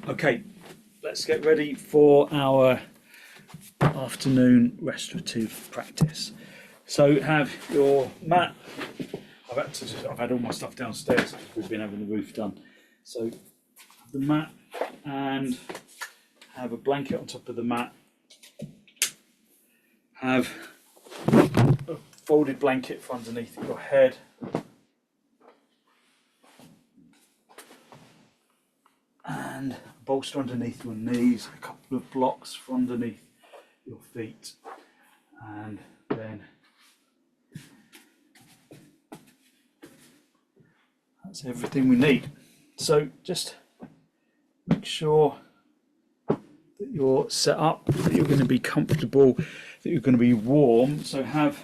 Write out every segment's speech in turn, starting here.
Okay, let's get ready for our afternoon restorative practice. So have your mat. I've had all my stuff downstairs because we've been having the roof done. So the mat and have a blanket on top of the mat. Have a folded blanket for underneath your head. And a bolster underneath your knees, a couple of blocks for underneath your feet, and then that's everything we need. So just make sure that you're set up, that you're going to be comfortable, that you're going to be warm. So have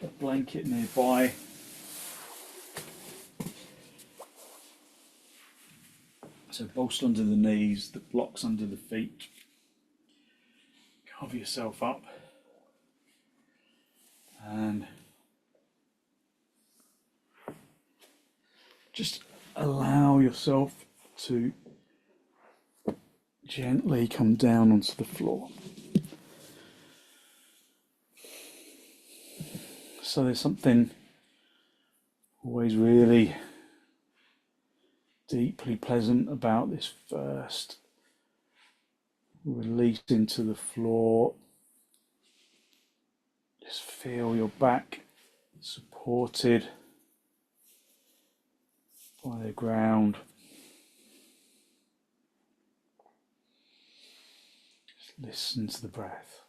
a blanket nearby. So bolster under the knees, the blocks under the feet. Cover yourself up and just allow yourself to gently come down onto the floor. So there's something always really deeply pleasant about this first release into the floor. Just feel your back supported by the ground. Just listen to the breath.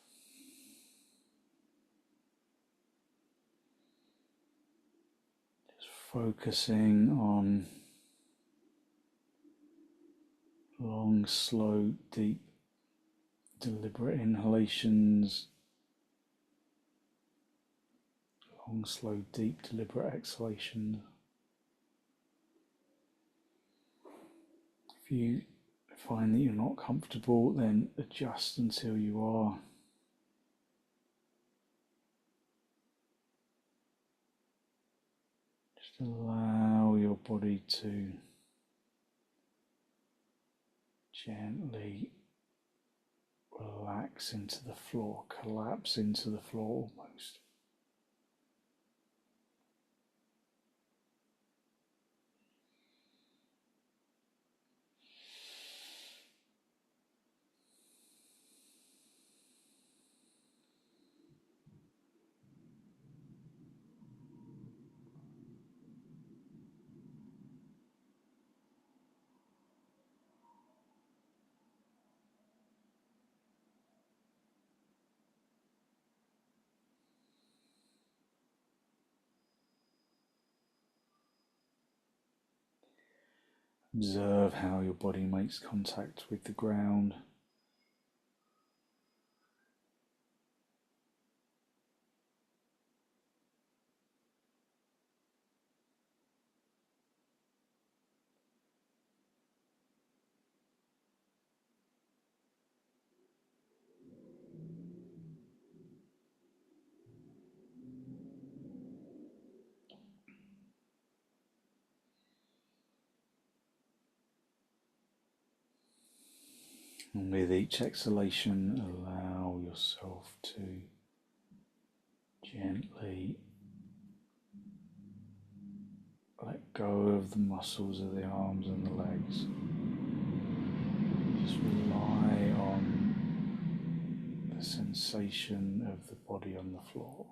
Just focusing on long, slow, deep, deliberate inhalations, long, slow, deep, deliberate exhalations. If you find that you're not comfortable, then adjust until you are. Just allow your body to gently relax into the floor, collapse into the floor almost. Observe how your body makes contact with the ground. And with each exhalation, allow yourself to gently let go of the muscles of the arms and the legs. Just rely on the sensation of the body on the floor.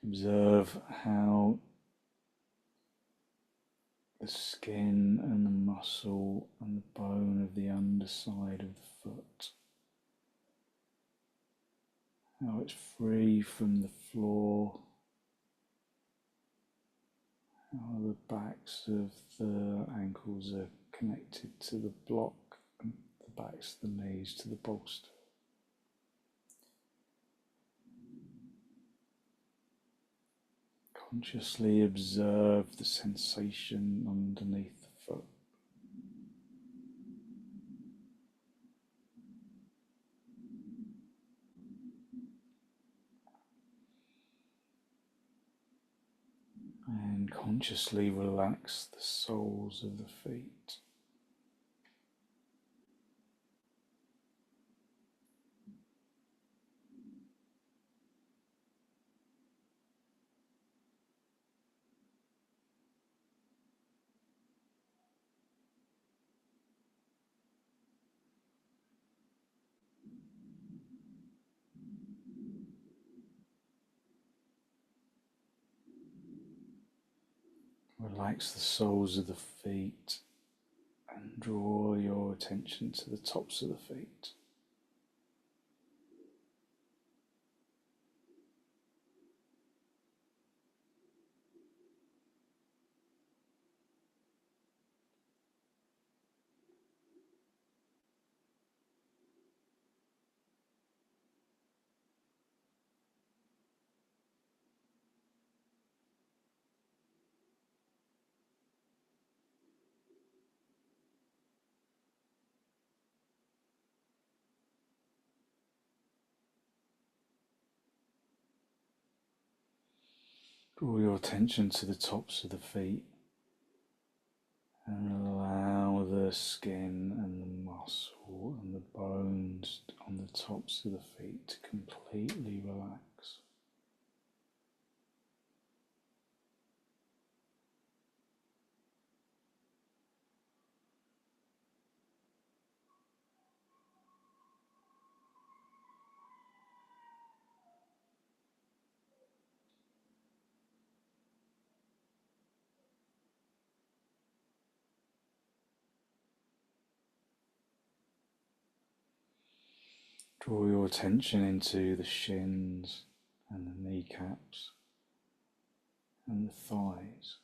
Observe how the skin and the muscle and the bone of the underside of the foot. How it's free from the floor. How the backs of the ankles are connected to the block and the backs of the knees to the bolster. Consciously observe the sensation underneath the foot. And consciously relax the soles of the feet. Relax the soles of the feet and draw your attention to the tops of the feet. Draw your attention to the tops of the feet and allow the skin and the muscle and the bones on the tops of the feet to completely relax. Draw your attention into the shins and the kneecaps and the thighs.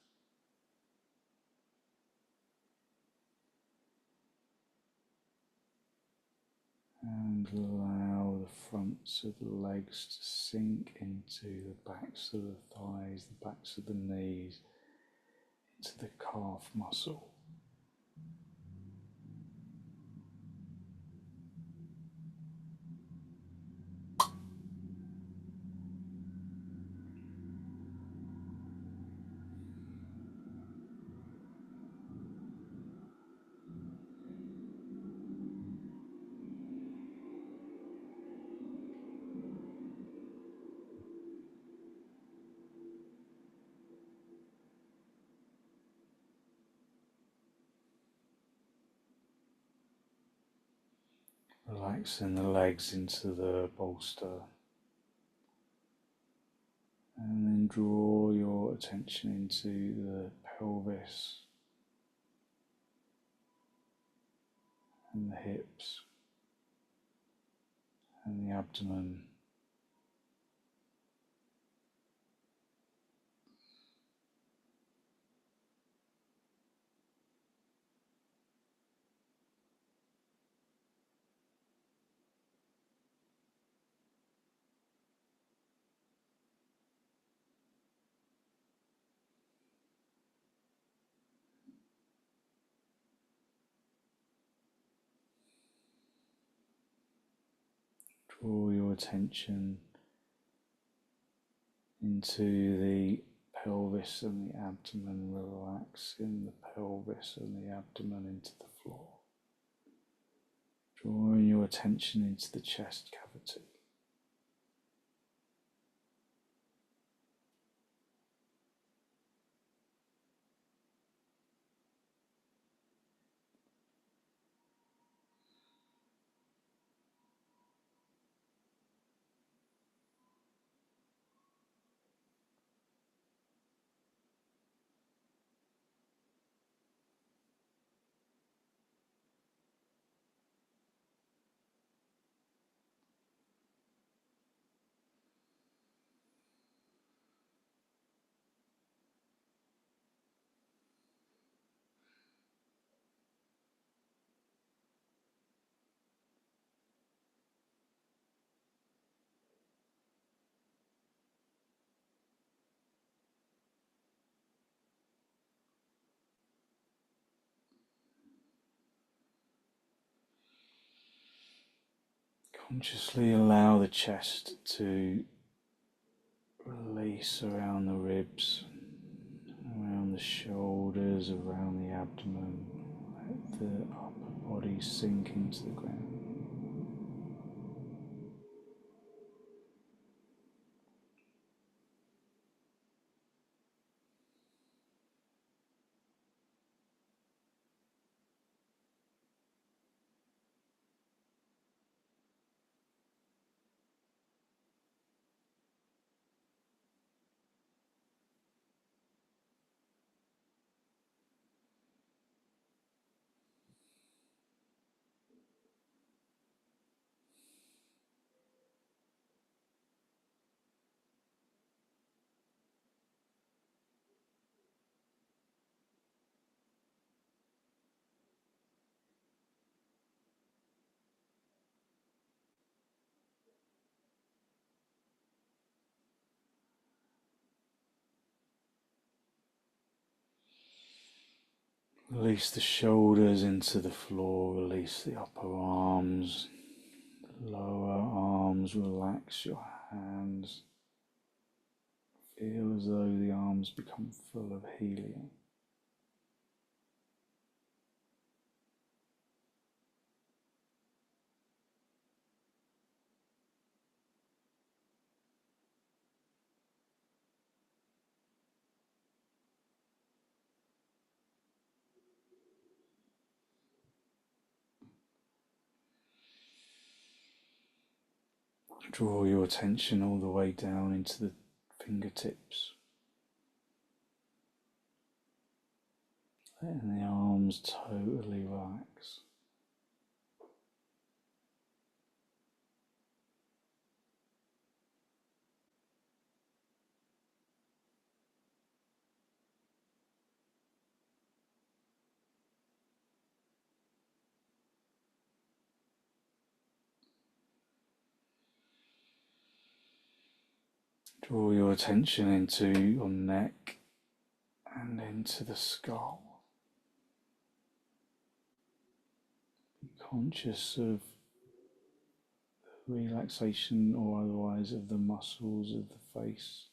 And allow the fronts of the legs to sink into the backs of the thighs, the backs of the knees, into the calf muscle. Relaxing the legs into the bolster, and then draw your attention into the pelvis and the hips and the abdomen. Draw your attention into the pelvis and the abdomen, relaxing the pelvis and the abdomen into the floor. Drawing your attention into the chest cavity. Consciously allow the chest to release around the ribs, around the shoulders, around the abdomen. Let the upper body sink into the ground. Release the shoulders into the floor, release the upper arms, lower arms, relax your hands. Feel as though the arms become full of helium. Draw your attention all the way down into the fingertips, letting the arms totally relax. Draw your attention into your neck and into the skull. Be conscious of the relaxation or otherwise of the muscles of the face.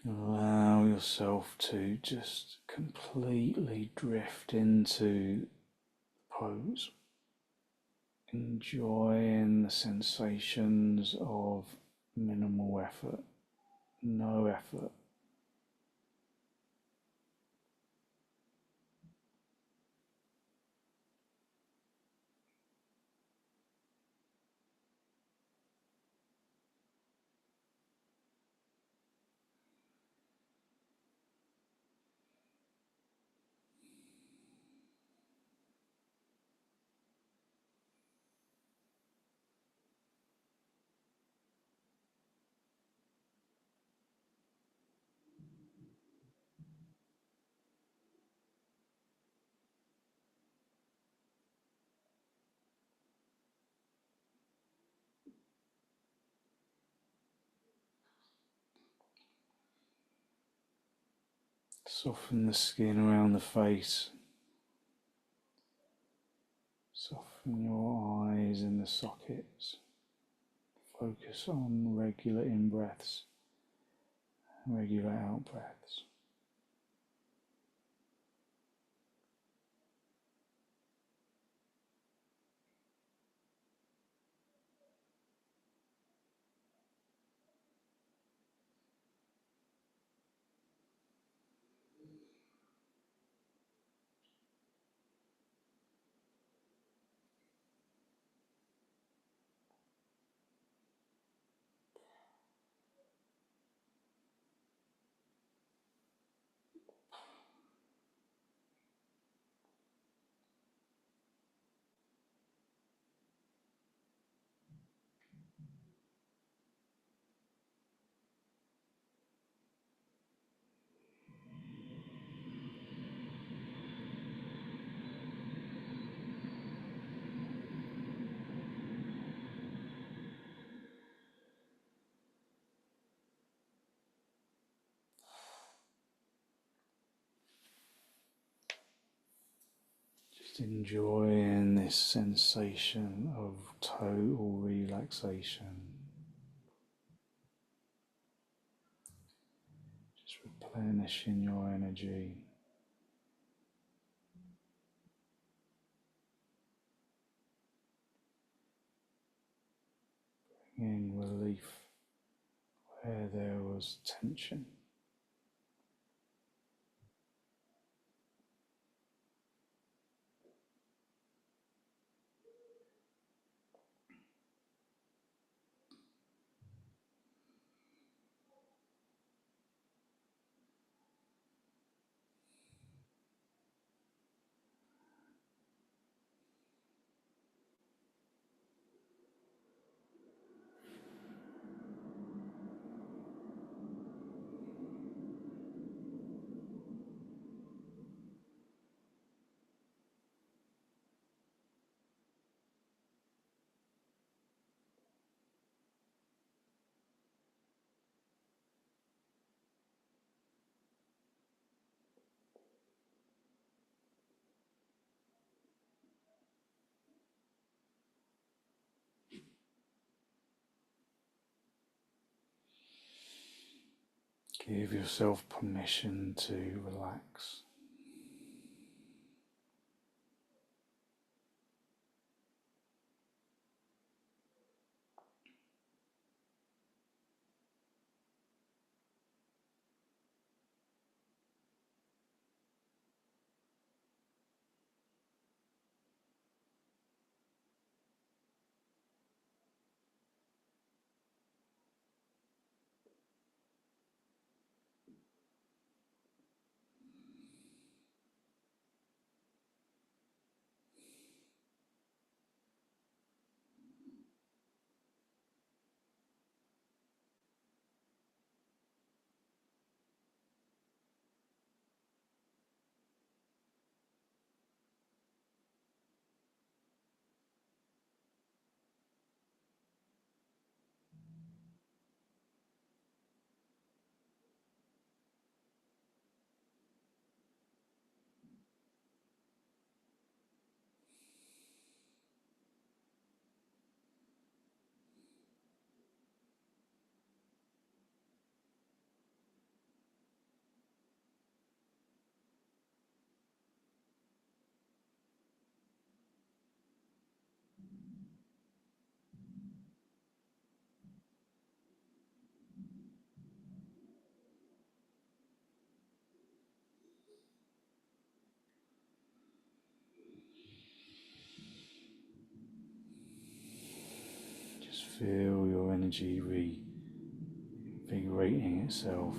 Allow yourself to just completely drift into pose, enjoying the sensations of minimal effort, no effort. Soften the skin around the face. Soften your eyes in the sockets. Focus on regular in-breaths and regular out-breaths. Just enjoying this sensation of total relaxation. Just replenishing your energy. Bringing relief where there was tension. Give yourself permission to relax. Just feel your energy reinvigorating itself.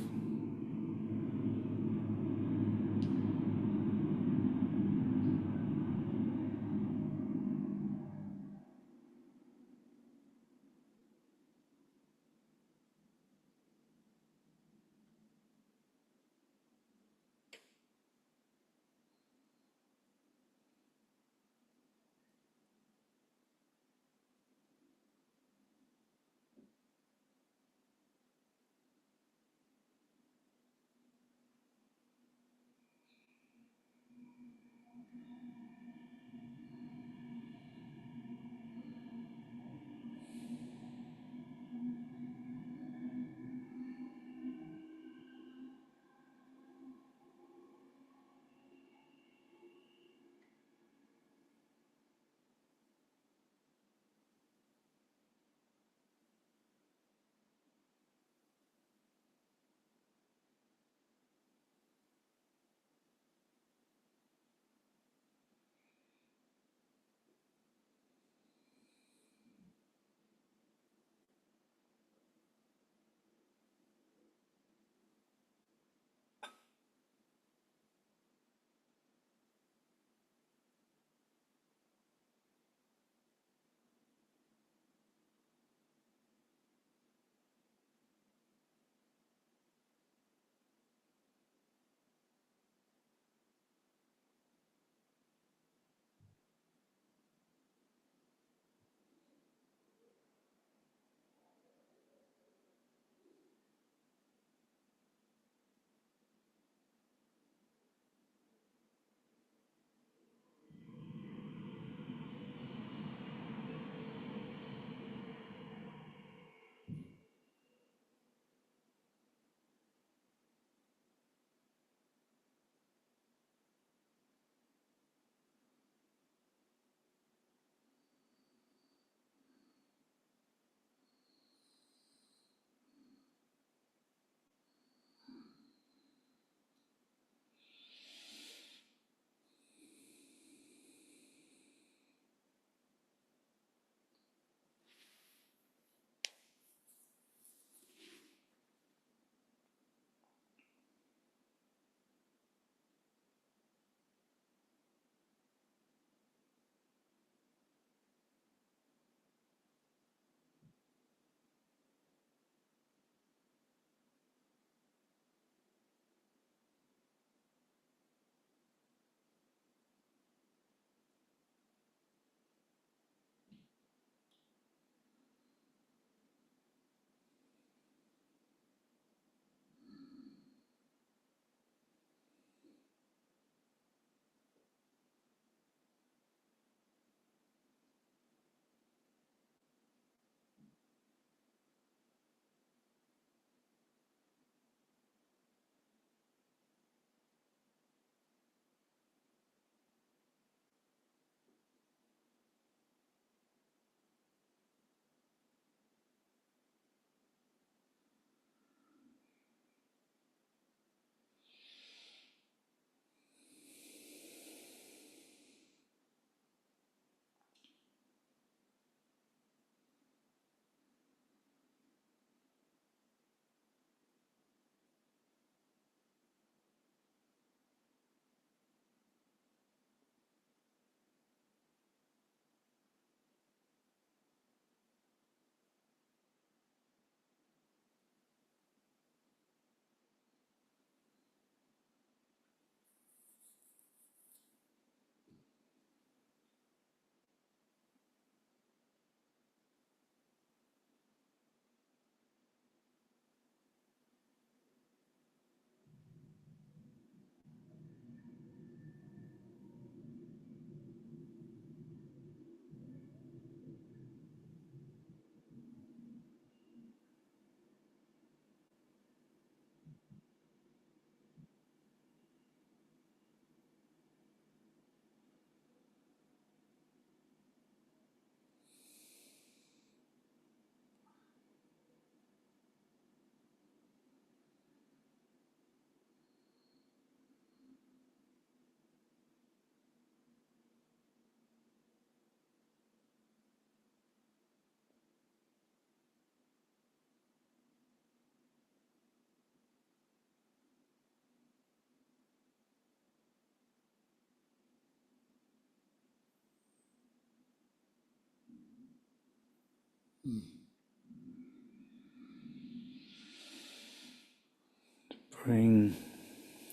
Bring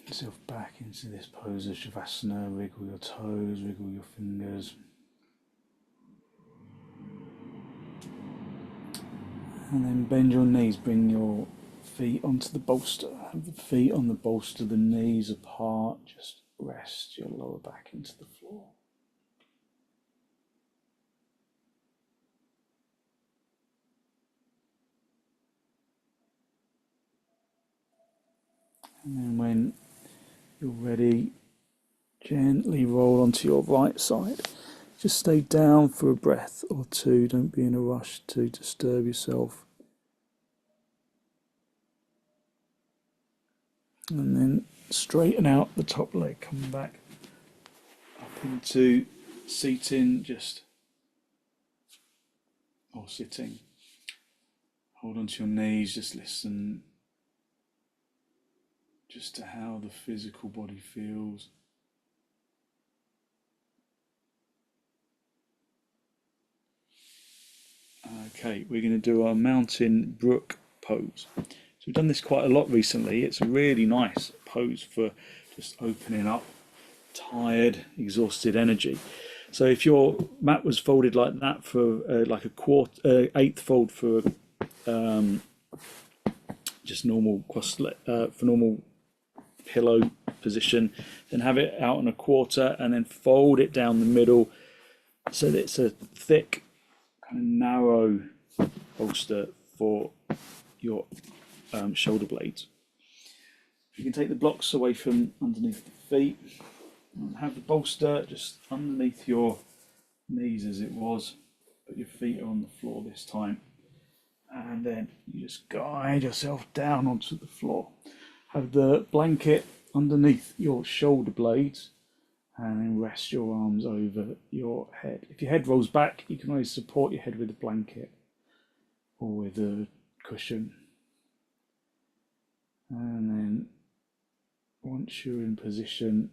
yourself back into this pose of Shavasana. Wriggle your toes, wriggle your fingers. And then bend your knees, bring your feet onto the bolster. Have the feet on the bolster, the knees apart. Just rest your lower back into the floor. And then when you're ready, gently roll onto your right side. Just stay down for a breath or two. Don't be in a rush to disturb yourself. And then straighten out the top leg, come back up into seating, or sitting. Hold onto your knees, just listen just to how the physical body feels. Okay, we're going to do our mountain brook pose. So we've done this quite a lot recently. It's a really nice pose for just opening up tired, exhausted energy. So if your mat was folded like that for like a eighth fold for just normal for normal pillow position, then have it out on a quarter and then fold it down the middle so that it's a thick, kind of narrow bolster for your shoulder blades. You can take the blocks away from underneath the feet and have the bolster just underneath your knees as it was, but your feet are on the floor this time. And then you just guide yourself down onto the floor. Have the blanket underneath your shoulder blades and then rest your arms over your head. If your head rolls back, you can always support your head with a blanket or with a cushion. And then once you're in position,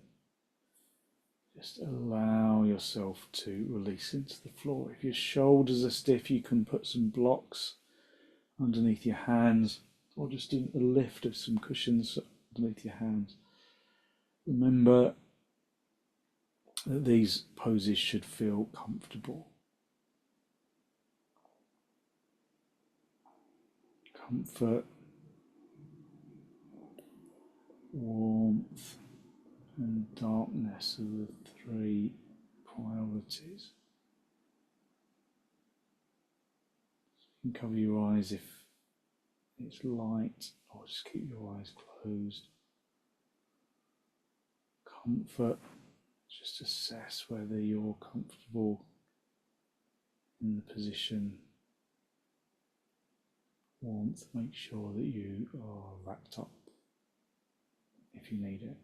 just allow yourself to release into the floor. If your shoulders are stiff, you can put some blocks underneath your hands or just a lift of some cushions underneath your hands. Remember that these poses should feel comfortable. Comfort, warmth, and darkness are the three priorities. You can cover your eyes if it's light, or just keep your eyes closed. Comfort, just assess whether you're comfortable in the position. Warmth, make sure that you are wrapped up if you need it.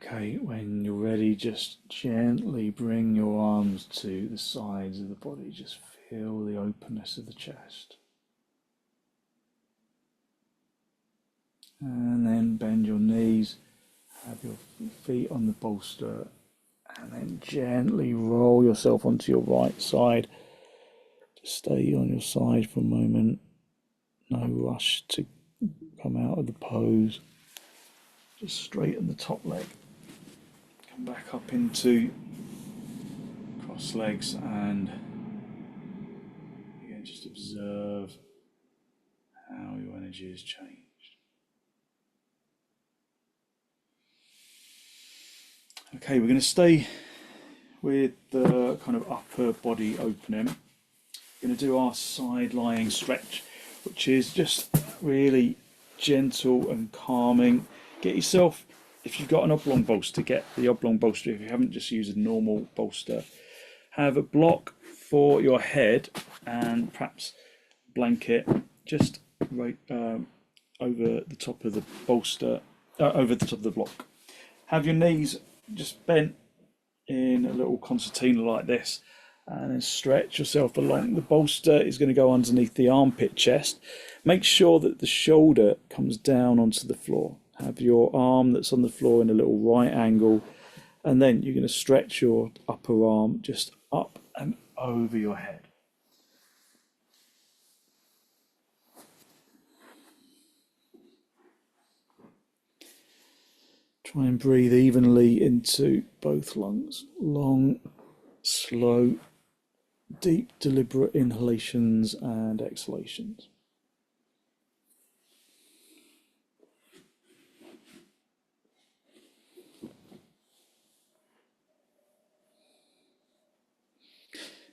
Okay, when you're ready, just gently bring your arms to the sides of the body. Just feel the openness of the chest. And then bend your knees, have your feet on the bolster, and then gently roll yourself onto your right side. Just stay on your side for a moment. No rush to come out of the pose. Just straighten the top leg. Come back up into cross legs and again just observe how your energy has changed. Okay, we're going to stay with the kind of upper body opening. We're going to do our side lying stretch, which is just really gentle and calming. Get yourself, if you've got an oblong bolster, get the oblong bolster. If you haven't, just use a normal bolster. Have a block for your head and perhaps blanket just right over the top of the bolster, over the top of the block. Have your knees just bent in a little concertina like this, and then stretch yourself along. The bolster is going to go underneath the armpit chest. Make sure that the shoulder comes down onto the floor. Have your arm that's on the floor in a little right angle, and then you're going to stretch your upper arm just up and over your head. Try and breathe evenly into both lungs. Long, slow, deep, deliberate inhalations and exhalations.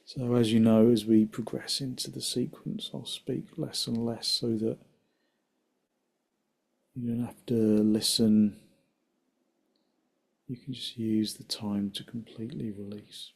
So as you know, as we progress into the sequence, I'll speak less and less so that you don't have to listen. You can just use the time to completely release.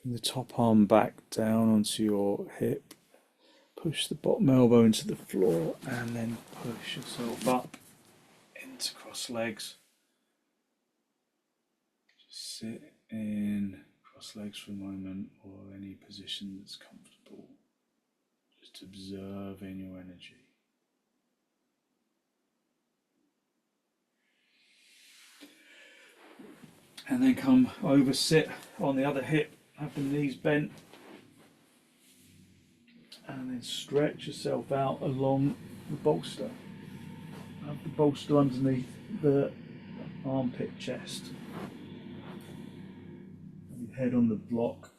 Bring the top arm back down onto your hip. Push the bottom elbow into the floor and then push yourself up into cross legs. Just sit in cross legs for a moment or any position that's comfortable. Just observing your energy. And then come over, sit on the other hip, have the knees bent, and then stretch yourself out along the bolster. Have the bolster underneath the armpit chest. Have your head on the block.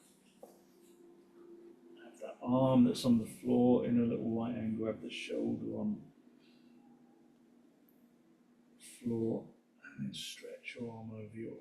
Have that arm that's on the floor in a little right angle. Have the shoulder on the floor, and then stretch your arm over your.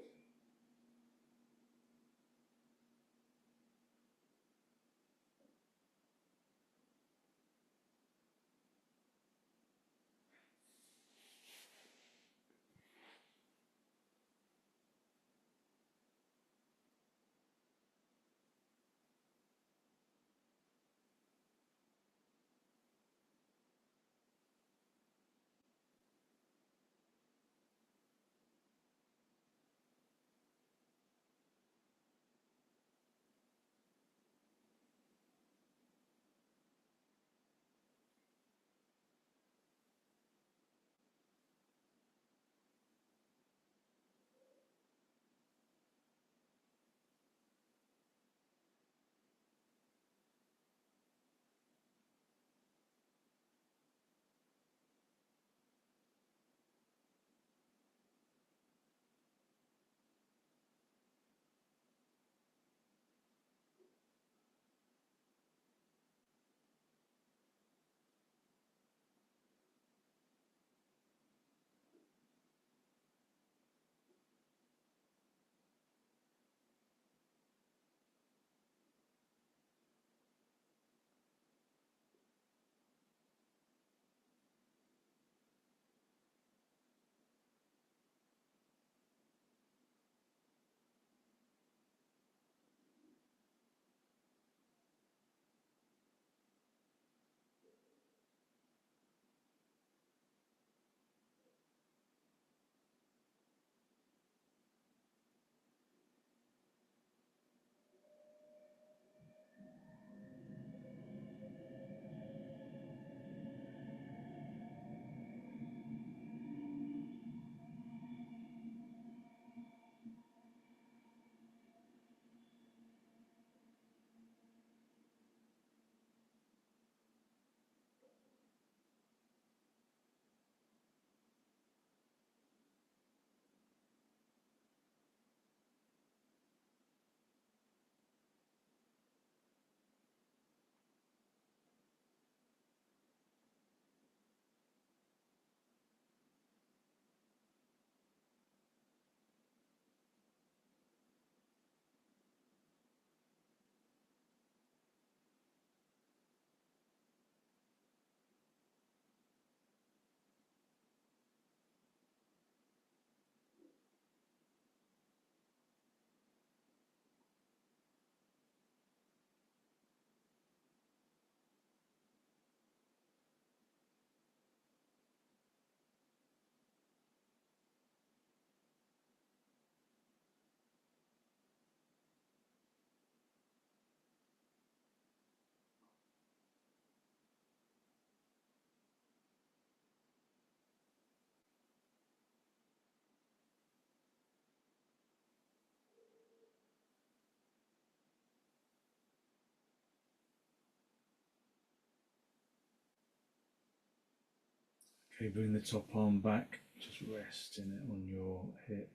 Okay, bring the top arm back, just resting it on your hip.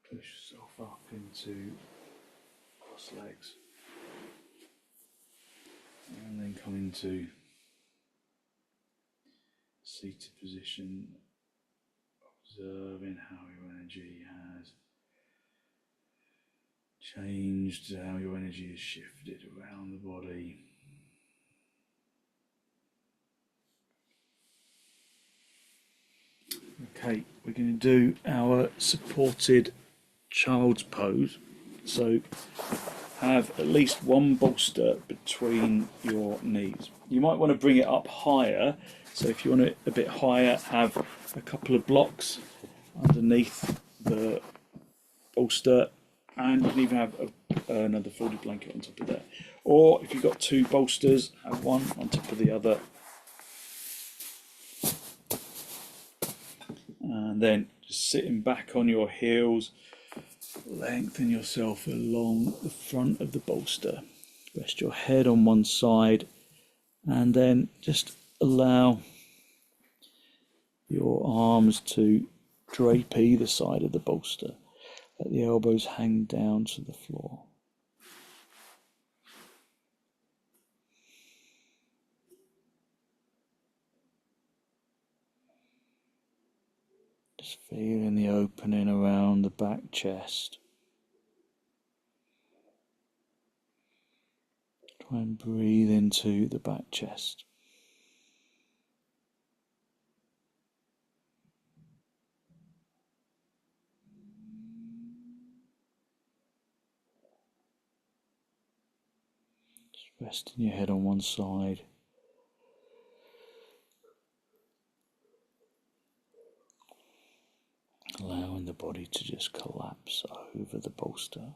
Push yourself up into cross legs. And then come into seated position, observing how your energy has changed, how your energy has shifted around the body. Okay, we're going to do our supported child's pose. So have at least one bolster between your knees. You might want to bring it up higher. So if you want it a bit higher, have a couple of blocks underneath the bolster, and you can even have another folded blanket on top of that. Or if you've got two bolsters, have one on top of the other. And then just sitting back on your heels, lengthen yourself along the front of the bolster. Rest your head on one side, and then just allow your arms to drape either side of the bolster. Let the elbows hang down to the floor. Just feeling the opening around the back chest. Try and breathe into the back chest. Just resting your head on one side. Allowing the body to just collapse over the bolster.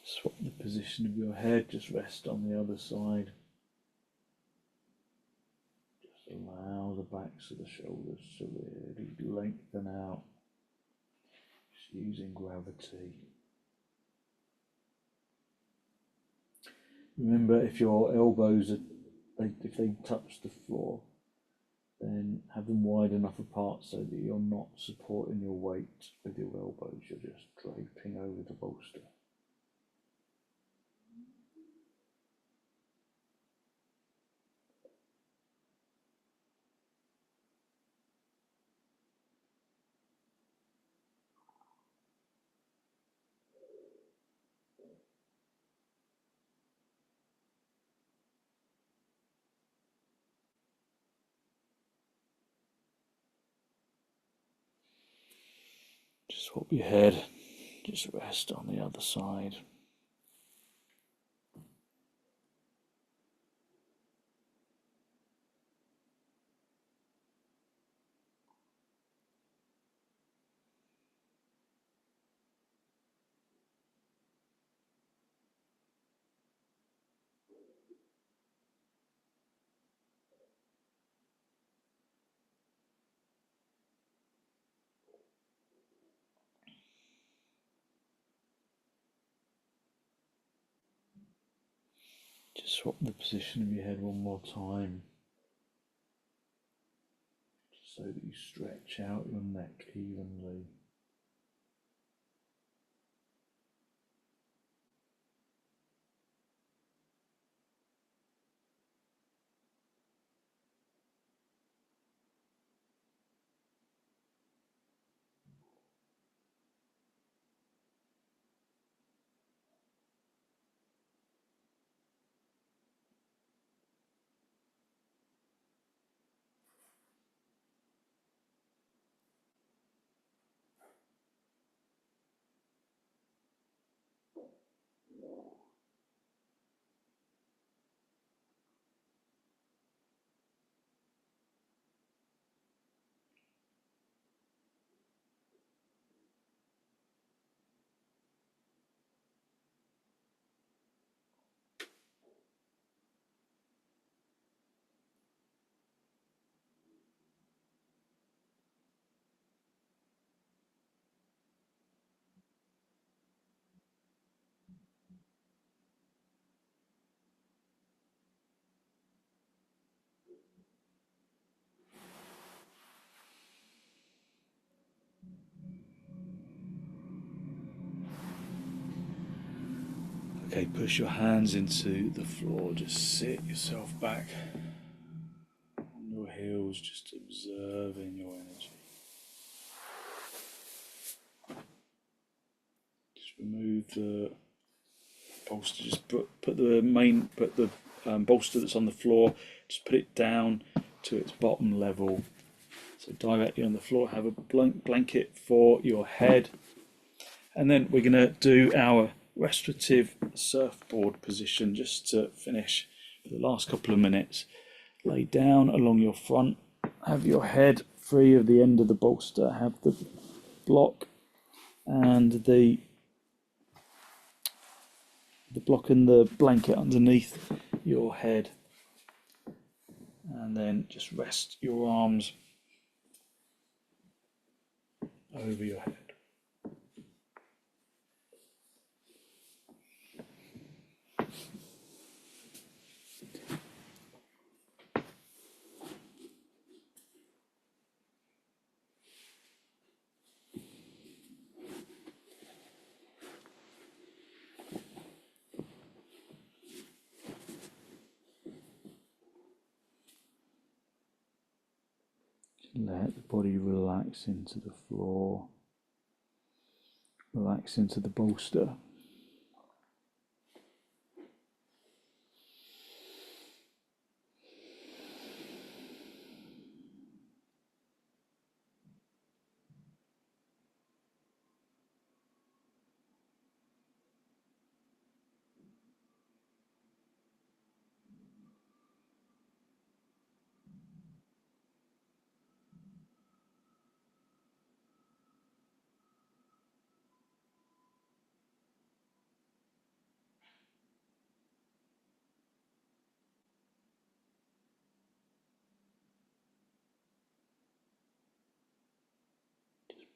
Swap the position of your head, just rest on the other side. Just allow the backs of the shoulders to really lengthen out, just using gravity. Remember, if your elbows if they touch the floor, then have them wide enough apart so that you're not supporting your weight with your elbows, you're just draping over the bolster. Just swap your head, just rest on the other side. Just swap the position of your head one more time, just so that you stretch out your neck evenly. Okay, push your hands into the floor, just sit yourself back on your heels, just observing your energy. remove the bolster. Just put the bolster that's on the floor. Just put it down to its bottom level. So directly on the floor. Have a blanket for your head, and then we're going to do our restorative surfboard position just to finish for the last couple of minutes. Lay down along your front. Have your head free of the end of the bolster. Have the block and the block and the blanket underneath your head, and then just rest your arms over your head. Let the body relax into the floor, relax into the bolster.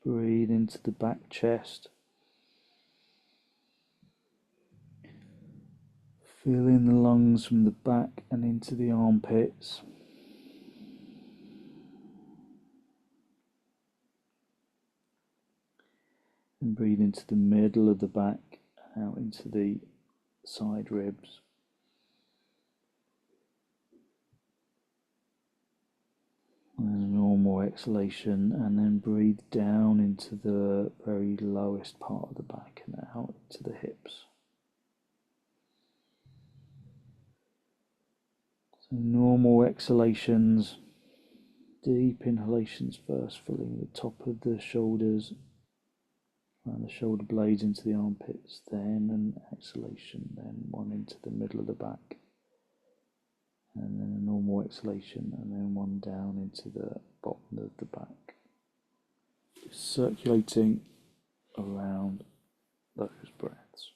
Breathe into the back chest. Feel in the lungs from the back and into the armpits. And breathe into the middle of the back, out into the side ribs. And a normal exhalation, and then breathe down into the very lowest part of the back and out into the hips. So normal exhalations, deep inhalations first, filling the top of the shoulders and the shoulder blades into the armpits, then an exhalation, then one into the middle of the back, and then a normal exhalation, and then one down into the bottom of the back. Just circulating around those breaths.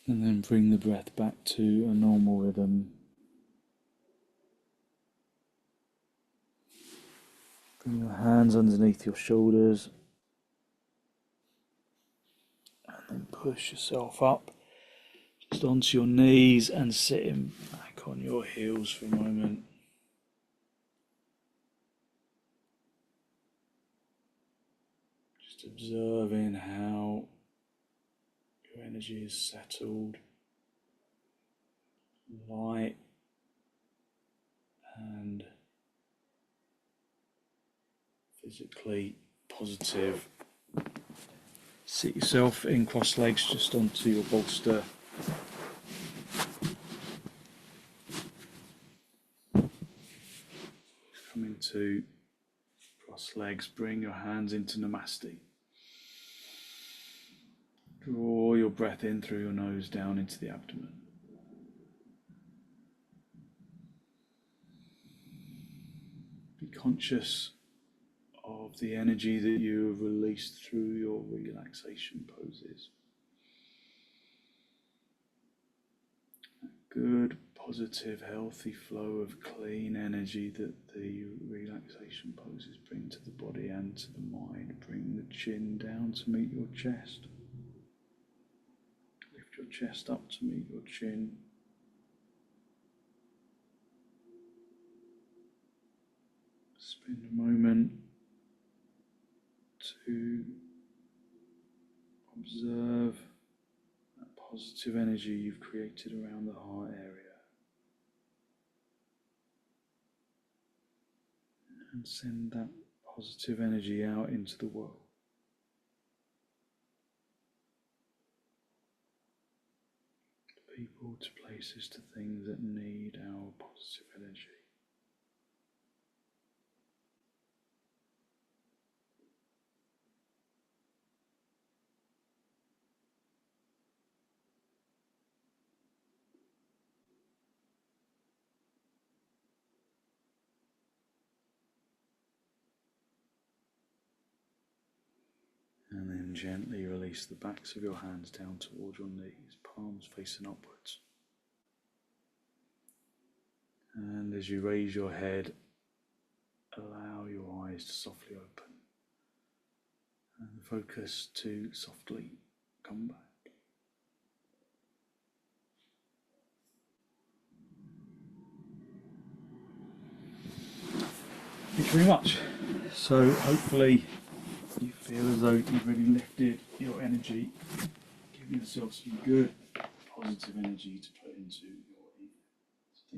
And then bring the breath back to a normal rhythm. Bring your hands underneath your shoulders. And then push yourself up just onto your knees and sitting back on your heels for a moment. Just observing how your energy is settled, light, and physically positive. Sit yourself in cross legs just onto your bolster. Come into cross legs, bring your hands into Namaste. Draw your breath in through your nose down into the abdomen. Be conscious of the energy that you have released through your relaxation poses. A good, positive, healthy flow of clean energy that the relaxation poses bring to the body and to the mind. Bring the chin down to meet your chest. Lift your chest up to meet your chin. Spend a moment to observe that positive energy you've created around the heart area, and send that positive energy out into the world. To people, to places, to things that need our positive energy. And then gently release the backs of your hands down towards your knees, palms facing upwards. And as you raise your head, allow your eyes to softly open and the focus to softly come back. Thank you very much. So hopefully you feel as though you've really lifted your energy, giving yourself some good positive energy to put into